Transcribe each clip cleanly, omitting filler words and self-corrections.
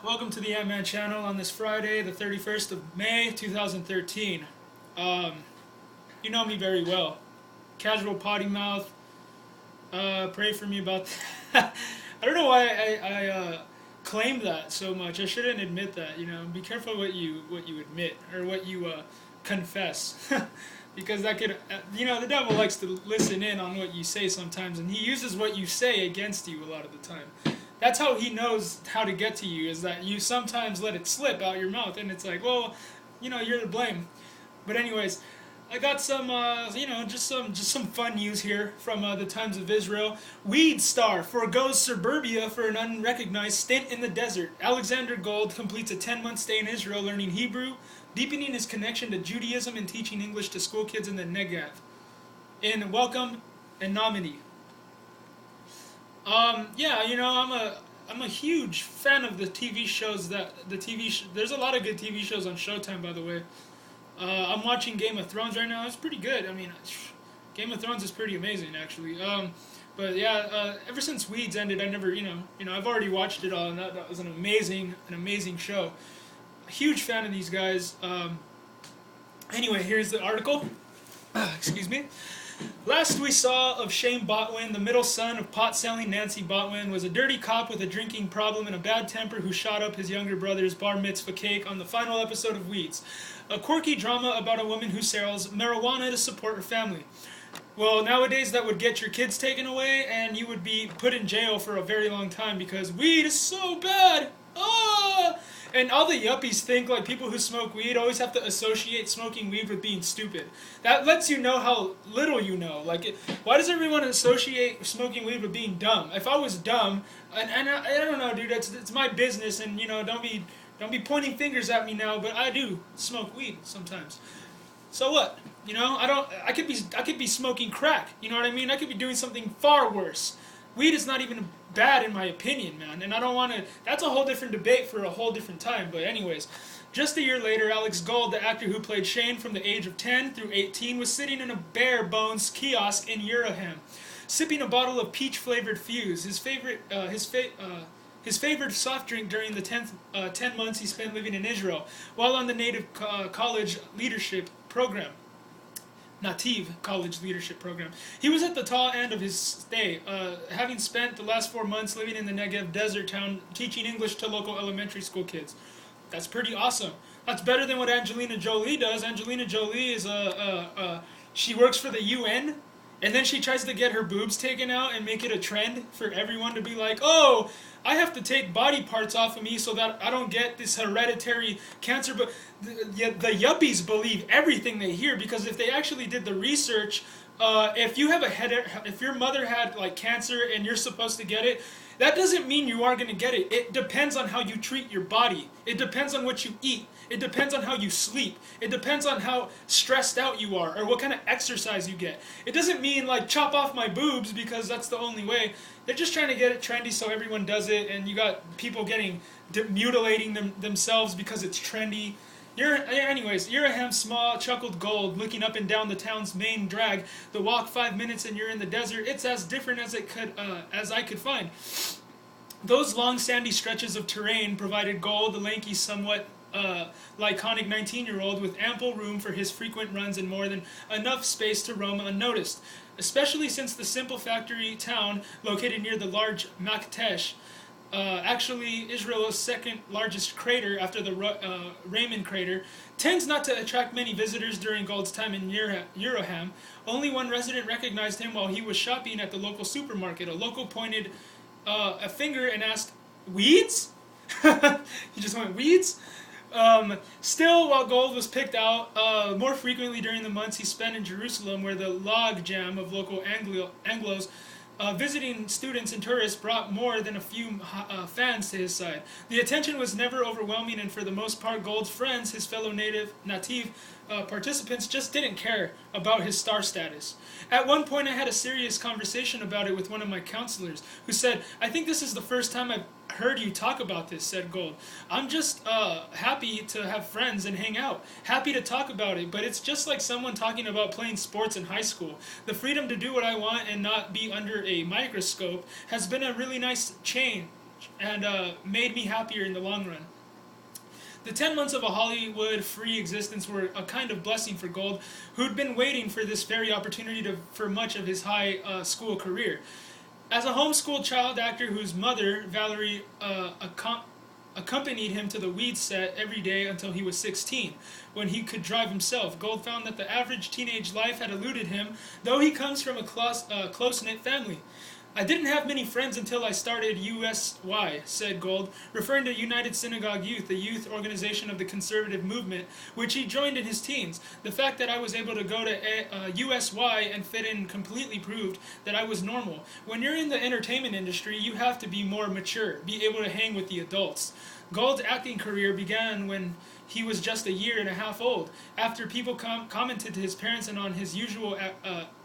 Welcome to the Ant-Man channel on this Friday, the 31st of May, 2013. You know me very well. Casual potty mouth. Pray for me about that. I don't know why I claimed that so much. I shouldn't admit that. Be careful what you admit or what you confess, because that could the devil likes to listen in on what you say sometimes, and he uses what you say against you a lot of the time. That's how he knows how to get to you, is that you sometimes let it slip out your mouth, and it's like, well, you're to blame. But anyways, I got some, just some fun news here from the Times of Israel. Weed star forgoes suburbia for an unrecognized stint in the desert. Alexander Gold completes a 10-month stay in Israel learning Hebrew, deepening his connection to Judaism and teaching English to school kids in the Negev. In Welcome and Nominee. I'm a huge fan of the TV shows there's a lot of good TV shows on Showtime, by the way. I'm watching Game of Thrones right now. It's pretty good. I mean, Game of Thrones is pretty amazing, actually. But yeah, ever since Weeds ended, I never, I've already watched it all, and that was an amazing show. A huge fan of these guys. Anyway, here's the article. Excuse me. Last we saw of Shane Botwin, the middle son of pot-selling Nancy Botwin, was a dirty cop with a drinking problem and a bad temper who shot up his younger brother's bar mitzvah cake on the final episode of Weeds, a quirky drama about a woman who sells marijuana to support her family. Well, nowadays that would get your kids taken away and you would be put in jail for a very long time because weed is so bad. Ah! And all the yuppies think like people who smoke weed always have to associate smoking weed with being stupid. That lets you know how little you know. Why does everyone associate smoking weed with being dumb? If I was dumb, and I don't know, dude, it's my business, and don't be pointing fingers at me now, but I do smoke weed sometimes. So what? I could be smoking crack. You know what I mean? I could be doing something far worse. Weed is not even bad in my opinion, man, and I don't want to. That's a whole different debate for a whole different time. But anyways, just a year later, Alex Gold, the actor who played Shane from the age of 10 through 18, was sitting in a bare bones kiosk in Yeroham, sipping a bottle of peach-flavored Fuse, his favorite soft drink during the 10 months he spent living in Israel, while on the native college leadership program. Nativ College Leadership Program. He was at the tall end of his stay, having spent the last 4 months living in the Negev desert town teaching English to local elementary school kids. That's pretty awesome. That's better than what Angelina Jolie does. Angelina Jolie is she works for the UN, and then she tries to get her boobs taken out and make it a trend for everyone to be like, oh, I have to take body parts off of me so that I don't get this hereditary cancer. But the yuppies believe everything they hear, because if they actually did the research, if your mother had like cancer and you're supposed to get it, that doesn't mean you are going to get it. It depends on how you treat your body. It depends on what you eat. It depends on how you sleep. It depends on how stressed out you are or what kind of exercise you get. It doesn't mean like chop off my boobs because that's the only way. They're just trying to get it trendy so everyone does it, and you got people mutilating themselves because it's trendy. Anyways, Yeroham Small chuckled Gold, looking up and down the town's main drag. The walk 5 minutes and you're in the desert. It's as different as I could find. Those long sandy stretches of terrain provided Gold, the lanky, somewhat laconic 19-year-old, with ample room for his frequent runs and more than enough space to roam unnoticed, especially since the simple factory town located near the large Maktesh, actually Israel's second largest crater after the Raymond crater, tends not to attract many visitors during Gold's time in Yeroham. Only one resident recognized him while he was shopping at the local supermarket. A local pointed a finger and asked, "Weeds?" He just went, "Weeds?" Still, while Gold was picked out more frequently during the months he spent in Jerusalem, where the log jam of local Anglos, visiting students and tourists brought more than a few fans to his side. The attention was never overwhelming, and for the most part, Gold's friends, his fellow Nativ participants, just didn't care about his star status. At one point, I had a serious conversation about it with one of my counselors, who said, "I think this is the first time I've heard you talk about this," said Gold. "I'm just happy to have friends and hang out. Happy to talk about it, but it's just like someone talking about playing sports in high school. The freedom to do what I want and not be under a microscope has been a really nice change and made me happier in the long run. The 10 months of a Hollywood-free existence were a kind of blessing for Gold, who'd been waiting for this very opportunity for much of his high school career. As a homeschooled child actor whose mother, Valerie, accompanied him to the Weeds set every day until he was 16, when he could drive himself, Gold found that the average teenage life had eluded him, though he comes from a close-knit family. I didn't have many friends until I started USY, said Gold, referring to United Synagogue Youth, the youth organization of the conservative movement, which he joined in his teens. The fact that I was able to go to USY and fit in completely proved that I was normal. When you're in the entertainment industry, you have to be more mature, be able to hang with the adults. Gold's acting career began when he was just a year and a half old. After people commented to his parents and on his usual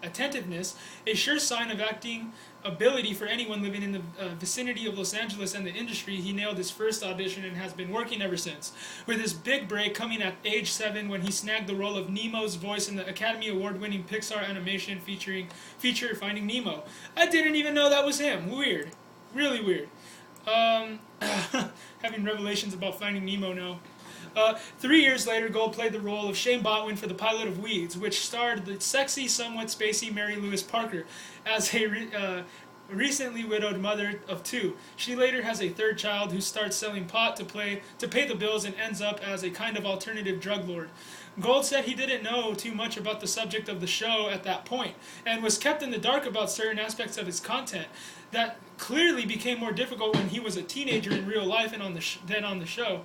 attentiveness, a sure sign of acting ability for anyone living in the vicinity of Los Angeles and the industry, he nailed his first audition and has been working ever since. With his big break coming at age 7 when he snagged the role of Nemo's voice in the Academy Award-winning Pixar animation feature Finding Nemo. I didn't even know that was him. Weird. Really weird. Having revelations about Finding Nemo now. 3 years later, Gold played the role of Shane Botwin for the pilot of Weeds, which starred the sexy, somewhat spacey Mary Louise Parker as a recently widowed mother of 2. She later has a third child who starts selling pot to pay the bills and ends up as a kind of alternative drug lord. Gold said he didn't know too much about the subject of the show at that point, and was kept in the dark about certain aspects of its content. That clearly became more difficult when he was a teenager in real life and on the show,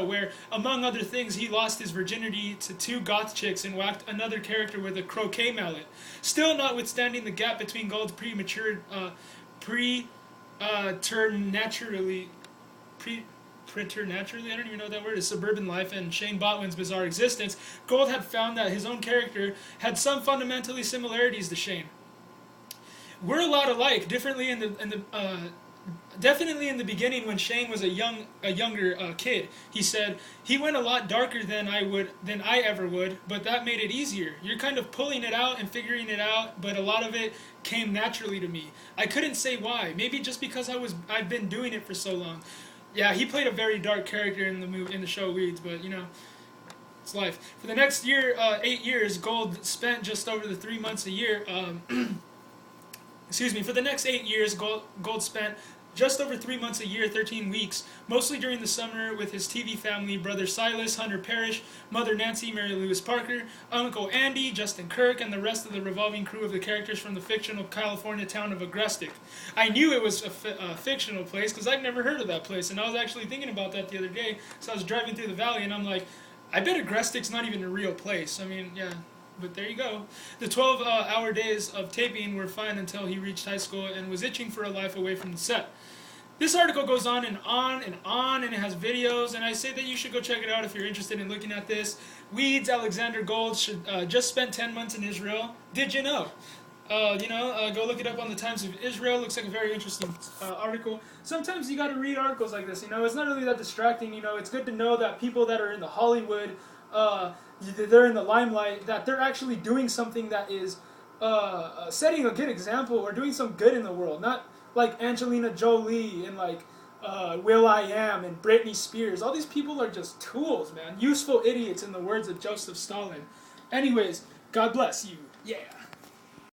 where, among other things, he lost his virginity to 2 goth chicks and whacked another character with a croquet mallet. Still, notwithstanding the gap between Gold's preternaturally I don't even know what that word is, suburban life, and Shane Botwin's bizarre existence, Gold had found that his own character had some fundamentally similarities to Shane. We're a lot alike, definitely in the beginning when Shane was a younger kid. He said, he went a lot darker than I ever would, but that made it easier. You're kind of pulling it out and figuring it out, but a lot of it came naturally to me. I couldn't say why. Maybe just because I've been doing it for so long. Yeah, he played a very dark character in the show Weeds, but you know, it's life. For the next 8 years, Gold spent just over the 3 months a year. For the next 8 years, Gold spent just over 3 months a year, 13 weeks, mostly during the summer with his TV family, brother Silas, Hunter Parrish, mother Nancy, Mary Louise Parker, Uncle Andy, Justin Kirk, and the rest of the revolving crew of the characters from the fictional California town of Agrestic. I knew it was a fictional place because I'd never heard of that place, and I was actually thinking about that the other day. So I was driving through the valley, and I'm like, I bet Agrestic's not even a real place. I mean, yeah. But there you go. The 12-hour days of taping were fun until he reached high school and was itching for a life away from the set. This article goes on and on and on, and it has videos, and I say that you should go check it out if you're interested in looking at this. Weeds, Alexander Gold just spent 10 months in Israel. Did you know? Go look it up on the Times of Israel. Looks like a very interesting article. Sometimes you got to read articles like this. It's not really that distracting. It's good to know that people that are in the Hollywood, they're in the limelight, that they're actually doing something that is setting a good example or doing some good in the world. Not like Angelina Jolie and like will.i.am and Britney Spears. All these people are just tools, man. Useful idiots, in the words of Joseph Stalin. Anyways, God bless you. Yeah.